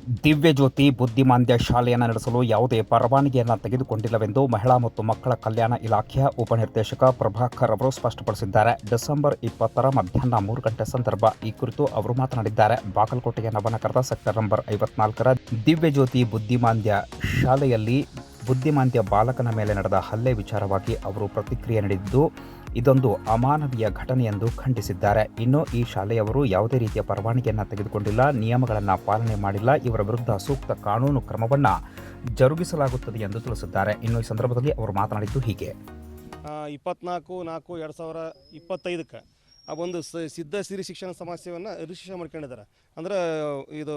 ದಿವ್ಯಜ್ಯೋತಿ ಬುದ್ಧಿಮಾಂದ್ಯ ಶಾಲೆಯನ್ನು ನಡೆಸಲು ಯಾವುದೇ ಪರವಾನಗಿಯನ್ನು ತೆಗೆದುಕೊಂಡಿಲ್ಲವೆಂದು ಮಹಿಳಾ ಮತ್ತು ಮಕ್ಕಳ ಕಲ್ಯಾಣ ಇಲಾಖೆಯ ಉಪನಿರ್ದೇಶಕ ಪ್ರಭಾಕರ್ ಅವರು ಸ್ಪಷ್ಟಪಡಿಸಿದ್ದಾರೆ. ಡಿಸೆಂಬರ್ 20 ಮಧ್ಯಾಹ್ನ 3 ಗಂಟೆ ಸಂದರ್ಭ ಈ ಕುರಿತು ಅವರು ಮಾತನಾಡಿದ್ದಾರೆ. ಬಾಗಲಕೋಟೆಯ ನವನಗರದ ಸೆಕ್ಟರ್ ನಂಬರ್ 54ರ ದಿವ್ಯಜ್ಯೋತಿ ಬುದ್ಧಿಮಾಂದ್ಯ ಶಾಲೆಯಲ್ಲಿ ಬುದ್ಧಿಮಾಂದ್ಯ ಬಾಲಕನ ಮೇಲೆ ನಡೆದ ಹಲ್ಲೆ ವಿಚಾರವಾಗಿ ಅವರು ಪ್ರತಿಕ್ರಿಯೆ ನೀಡಿದ್ದು, ಇದೊಂದು ಅಮಾನವೀಯ ಘಟನೆ ಎಂದು ಖಂಡಿಸಿದ್ದಾರೆ. ಇನ್ನು ಈ ಶಾಲೆಯವರು ಯಾವುದೇ ರೀತಿಯ ಪರವಾನಗಿಯನ್ನು ತೆಗೆದುಕೊಂಡಿಲ್ಲ, ನಿಯಮಗಳನ್ನು ಪಾಲನೆ ಮಾಡಿಲ್ಲ, ಇವರ ವಿರುದ್ಧ ಸೂಕ್ತ ಕಾನೂನು ಕ್ರಮವನ್ನು ಜರುಗಿಸಲಾಗುತ್ತದೆ ಎಂದು ತಿಳಿಸಿದ್ದಾರೆ. ಇನ್ನು ಈ ಸಂದರ್ಭದಲ್ಲಿ ಅವರು ಮಾತನಾಡಿದ್ದು ಹೀಗೆ. 24/4/2025 ಆ ಒಂದು ಸಿದ್ಧ ಸಿರಿ ಶಿಕ್ಷಣ ಸಮಸ್ಯೆಯನ್ನು ರಿಜಿಸ್ಟ್ರೇಷನ್ ಮಾಡ್ಕೊಂಡಿದ್ದಾರೆ. ಅಂದರೆ ಇದು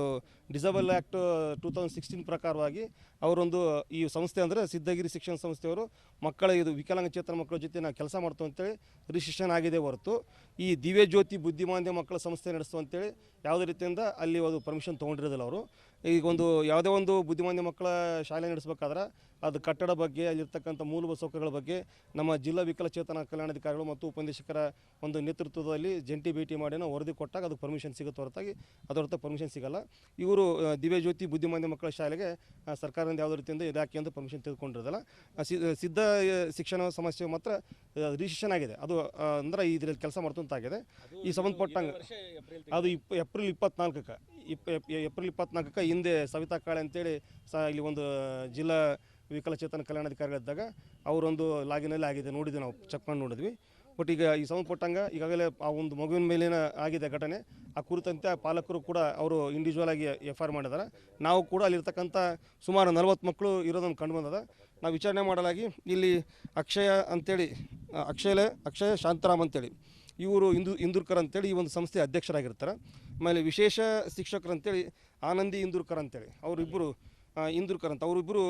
ಡಿಸೇಬಲ್ ಆ್ಯಕ್ಟ್ 2016 ಪ್ರಕಾರವಾಗಿ ಅವರೊಂದು ಈ ಸಂಸ್ಥೆ ಅಂದರೆ ಸಿದ್ಧಗಿರಿ ಶಿಕ್ಷಣ ಸಂಸ್ಥೆಯವರು ಮಕ್ಕಳ ಇದು ವಿಕಲಾಂಗಚೇತನ ಮಕ್ಕಳ ಜೊತೆ ನಾವು ಕೆಲಸ ಮಾಡ್ತು ಅಂತೇಳಿ ರಿಜಿಸ್ಟ್ರೇಷನ್ ಆಗಿದೆ ಹೊರತು ಈ ದಿವ್ಯಜ್ಯೋತಿ ಬುದ್ಧಿಮಾಂದ್ಯ ಮಕ್ಕಳ ಸಂಸ್ಥೆ ನಡೆಸ್ತು ಅಂತೇಳಿ ಯಾವುದೇ ರೀತಿಯಿಂದ ಅಲ್ಲಿ ಅದು ಪರ್ಮಿಷನ್ ತೊಗೊಂಡಿರೋದಿಲ್ಲ. ಅವರು ಈಗ ಒಂದು ಯಾವುದೇ ಒಂದು ಬುದ್ಧಿಮಾಂದ್ಯ ಮಕ್ಕಳ ಶಾಲೆ ನಡೆಸಬೇಕಾದ್ರೆ ಅದು ಕಟ್ಟಡ ಬಗ್ಗೆ, ಅಲ್ಲಿರ್ತಕ್ಕಂಥ ಮೂಲಭೂತ ಸೌಕರ್ಯಗಳ ಬಗ್ಗೆ ನಮ್ಮ ಜಿಲ್ಲಾ ವಿಕಲಚೇತನ ಕಲ್ಯಾಣಾಧಿಕಾರಿಗಳು ಮತ್ತು ಉಪನಿರ್ದೇಶಕರ ಒಂದು ನೇತೃತ್ವದಲ್ಲಿ ಜಂಟಿ ಭೇಟಿ ಮಾಡಿ ನಾವು ವರದಿ ಕೊಟ್ಟಾಗ ಅದಕ್ಕೆ ಪರ್ಮಿಷನ್ ಸಿಗುತ್ತೆ ಹೊರತಾಗಿ ಅದರ ಪರ್ಮಿಷನ್ ಸಿಗಲ್ಲ. ಇವರು ದಿವ್ಯಜ್ಯೋತಿ ಬುದ್ಧಿಮಾಂದ್ಯ ಮಕ್ಕಳ ಶಾಲೆಗೆ ಸರ್ಕಾರದಿಂದ ಯಾವುದೇ ರೀತಿಯಿಂದ ಇಲಾಖೆಯಿಂದ ಪರ್ಮಿಷನ್ ತೆಗೆದುಕೊಂಡಿರೋದಿಲ್ಲ. ಸಿದ್ಧ ಶಿಕ್ಷಣ ಸಮಸ್ಯೆ ಮಾತ್ರ ರಿಜಿಸ್ಟ್ರೇಷನ್ ಆಗಿದೆ. ಅದು ಅಂದರೆ ಇದರಲ್ಲಿ ಕೆಲಸ ಮಾಡ್ತಂತಾಗಿದೆ. ಈ ಸಂಬಂಧಪಟ್ಟಂಗೆ ಅದು ಏಪ್ರಿಲ್ 24ಕ್ಕೆ ಹಿಂದೆ ಸವಿತಾ ಕಾಳೆ ಅಂತೇಳಿ ಇಲ್ಲಿ ಒಂದು ಜಿಲ್ಲಾ ವಿಕಲಚೇತನ ಕಲ್ಯಾಣಾಧಿಕಾರಿಗಳಿದ್ದಾಗ ಅವರೊಂದು ಲಾಗಿನಲ್ಲಿ ಆಗಿದೆ, ನೋಡಿದ್ವಿ, ನಾವು ಚೆಕ್ ಮಾಡಿ ನೋಡಿದ್ವಿ. ಬಟ್ ಈಗ ಈ ಸಂಬಂಧಪಟ್ಟಂಗೆ ಈಗಾಗಲೇ ಆ ಒಂದು ಮಗುವಿನ ಮೇಲಿನ ಆಗಿದೆ ಘಟನೆ. ಆ ಕುರಿತಂತೆ ಪಾಲಕರು ಕೂಡ ಅವರು ಇಂಡಿವಿಜುವಲ್ ಆಗಿ FIR ಮಾಡಿದ್ದಾರೆ. ನಾವು ಕೂಡ ಅಲ್ಲಿರ್ತಕ್ಕಂಥ ಸುಮಾರು 40 ಮಕ್ಕಳು ಇರೋದನ್ನು ಕಂಡು ಬಂದದ. ನಾವು ವಿಚಾರಣೆ ಮಾಡಲಾಗಿ ಇಲ್ಲಿ ಅಕ್ಷಯ ಶಾಂತರಾಮ್ ಅಂತೇಳಿ ಇವರು ಇಂದೂರ್ಕರ್ ಅಂತೇಳಿ ಈ ಒಂದು ಸಂಸ್ಥೆ ಅಧ್ಯಕ್ಷರಾಗಿರ್ತಾರೆ. ಆಮೇಲೆ ವಿಶೇಷ ಶಿಕ್ಷಕರು ಅಂತೇಳಿ ಆನಂದಿ ಇಂದೂರ್ಕರ್ ಅಂತೇಳಿ ಅವರಿಬ್ಬರು ಇಂದೂರ್ಕರ್ ಅಂತ ಅವರಿಬ್ಬರು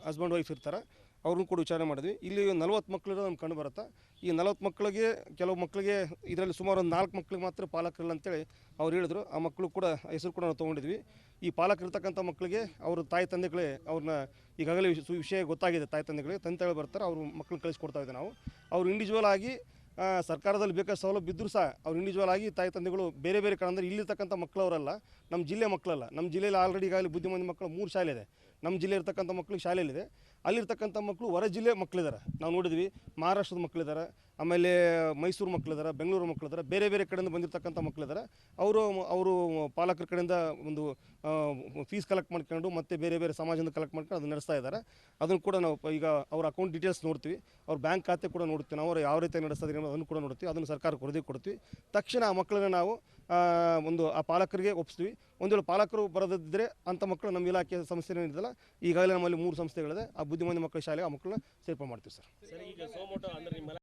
ಹಸ್ಬೆಂಡ್ ವೈಫ್ ಇರ್ತಾರೆ. ಅವ್ರನ್ನೂ ಕೂಡ ವಿಚಾರಣೆ ಮಾಡಿದ್ವಿ. ಇಲ್ಲಿ 40 ಮಕ್ಕಳು ನಮ್ಗೆ ಕಂಡು ಬರುತ್ತೆ. ಈ 40 ಮಕ್ಕಳಿಗೆ ಕೆಲವು ಮಕ್ಕಳಿಗೆ ಇದರಲ್ಲಿ ಸುಮಾರು ಒಂದು 4 ಮಕ್ಕಳಿಗೆ ಮಾತ್ರ ಪಾಲಕರಿಲ್ಲ ಅಂತೇಳಿ ಅವ್ರು ಹೇಳಿದ್ರು. ಆ ಮಕ್ಕಳು ಕೂಡ ಹೆಸರು ಕೂಡ ನಾವು ತೊಗೊಂಡಿದ್ವಿ. ಈ ಪಾಲಕರಿರ್ತಕ್ಕಂಥ ಮಕ್ಕಳಿಗೆ ಅವ್ರ ತಾಯಿ ತಂದೆಗಳೇ ಅವ್ರನ್ನ ಈಗಾಗಲೇ ವಿಷಯ ಗೊತ್ತಾಗಿದೆ. ತಾಯಿ ತಂದೆಗಳು ಬರ್ತಾರೆ, ಅವ್ರ ಮಕ್ಕಳನ್ನ ಕಳಿಸ್ಕೊಡ್ತಾ ಇದ್ದೆ ನಾವು. ಅವ್ರು ಇಂಡಿವಿಜುವಲ್ ಆಗಿ ಸರ್ಕಾರದಲ್ಲಿ ಬೇಕಾದ ಸೌಲಭ್ಯ ಇದ್ದರೂ ಸಹ ಅವ್ರು ಇಂಡಿವಿಜುವಲ್ ಆಗಿ ತಾಯಿ ತಂದೆಗಳು ಬೇರೆ ಬೇರೆ ಕಡೆ ಅಂದರೆ ಇಲ್ಲಿರ್ತಕ್ಕಂಥ ಮಕ್ಕಳವರಲ್ಲ, ನಮ್ಮ ಜಿಲ್ಲೆ ಮಕ್ಕಳಲ್ಲ. ನಮ್ಮ ಜಿಲ್ಲೆಯಲ್ಲಿ ಆಲ್ರೆಡಿ ಈಗಾಗಲೇ ಬುದ್ಧಿಮಾಂದ್ಯ ಮಕ್ಕಳು 3 ಶಾಲೆ ಇದೆ. ನಮ್ಮ ಜಿಲ್ಲೆ ಇರ್ತಕ್ಕಂಥ ಮಕ್ಕಳಿಗೆ ಶಾಲೆಯಲ್ಲಿದೆ. ಅಲ್ಲಿರ್ತಕ್ಕಂಥ ಮಕ್ಕಳು ಹೊರ ಜಿಲ್ಲೆ ಮಕ್ಕಳಿದ್ದಾರೆ. ನಾವು ನೋಡಿದ್ವಿ, ಮಹಾರಾಷ್ಟ್ರದ ಮಕ್ಕಳಿದ್ದಾರೆ, ಆಮೇಲೆ ಮೈಸೂರು ಮಕ್ಕಳಿದ್ದಾರೆ, ಬೆಂಗಳೂರು ಮಕ್ಕಳಿದ್ದಾರೆ, ಬೇರೆ ಬೇರೆ ಕಡೆಯಿಂದ ಬಂದಿರತಕ್ಕಂಥ ಮಕ್ಕಳಿದ್ದಾರೆ. ಅವರು ಪಾಲಕರ ಕಡೆಯಿಂದ ಒಂದು ಫೀಸ್ ಕಲೆಕ್ಟ್ ಮಾಡ್ಕೊಂಡು ಮತ್ತು ಬೇರೆ ಬೇರೆ ಸಮಾಜದಿಂದ ಕಲೆಕ್ಟ್ ಮಾಡ್ಕೊಂಡು ಅದನ್ನು ನಡೆಸ್ತಾ ಇದ್ದಾರೆ. ಅದನ್ನು ಕೂಡ ನಾವು ಈಗ ಅವ್ರ ಅಕೌಂಟ್ ಡೀಟೇಲ್ಸ್ ನೋಡ್ತೀವಿ, ಅವ್ರ ಬ್ಯಾಂಕ್ ಖಾತೆ ಕೂಡ ನೋಡ್ತೀವಿ, ನಾವು ಯಾವ ರೀತಿ ನಡೆಸ್ತಾ ಇದ್ದೀವಿ ಅದನ್ನು ಕೂಡ ನೋಡ್ತೀವಿ. ಅದನ್ನು ಸರ್ಕಾರಕ್ಕೆ ವರದಿ ಕೊಡ್ತೀವಿ. ತಕ್ಷಣ ಆ ಮಕ್ಕಳನ್ನ ನಾವು ಆ ಪಾಲಕರಿಗೆ ಒಪ್ಪಿಸ್ತೀವಿ. ಒಂದು ವೇಳೆ ಪಾಲಕರು ಬರೋದಿದ್ದರೆ ಅಂಥ ಮಕ್ಕಳು ನಮ್ಮ ಇಲಾಖೆ ಸಂಸ್ಥೆ ಏನಿದೆಯಲ್ಲ, ಈಗಾಗಲೇ ನಮ್ಮಲ್ಲಿ 3 ಸಂಸ್ಥೆಗಳಿದೆ. ಆ ಬುದ್ಧಿಮಾಂದ್ಯ ಮಕ್ಕಳ ಶಾಲೆಗೆ ಆ ಮಕ್ಕಳನ್ನ ಸೇರ್ಪಡೆ ಮಾಡ್ತೀವಿ ಸರ್.